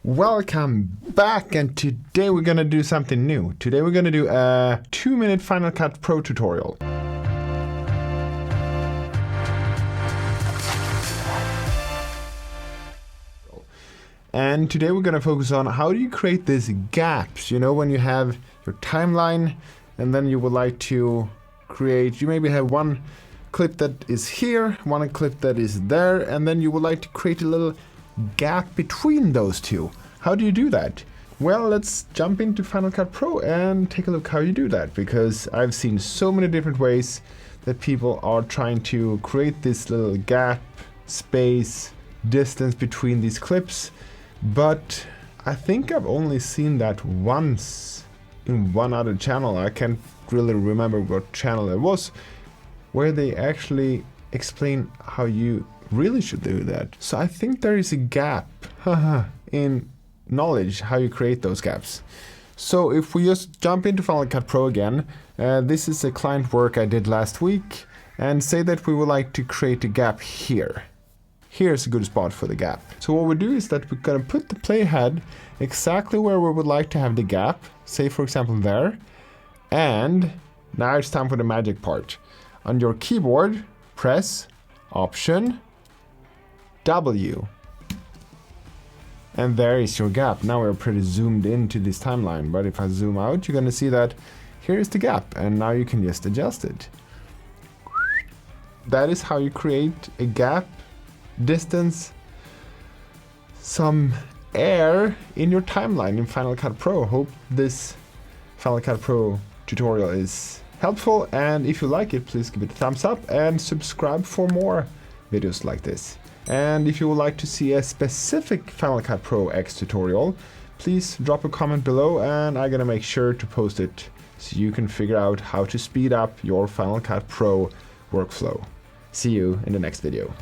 Welcome back, and today we're gonna do something new. Today we're gonna do a 2-minute Final Cut Pro tutorial. And today we're gonna focus on how do you create these gaps, you know, when you have your timeline and then you would like to create, you maybe have one clip that is here, one clip that is there, and then you would like to create a little gap between those two. How do you do that? Well, let's jump into Final Cut Pro and take a look how you do that, because I've seen so many different ways that people are trying to create this little gap, space, distance between these clips, but I think I've only seen that once in one other channel. I can't really remember what channel it was, where they actually explain how you really should do that. So I think there is a gap in knowledge how you create those gaps. So if we just jump into Final Cut Pro again, this is a client work I did last week, and say that we would like to create a gap here. Here's a good spot for the gap. So what we do is that we're gonna put the playhead exactly where we would like to have the gap, say for example there, and now it's time for the magic part. On your keyboard, press Option W. And there is your gap. Now we're pretty zoomed into this timeline, but if I zoom out, you're gonna see that here is the gap, and now you can just adjust it. That is how you create a gap, distance, some air in your timeline in Final Cut Pro. Hope this Final Cut Pro tutorial is helpful, and if you like it, please give it a thumbs up and subscribe for more videos like this. And if you would like to see a specific Final Cut Pro X tutorial, please drop a comment below and I'm gonna make sure to post it so you can figure out how to speed up your Final Cut Pro workflow. See you in the next video.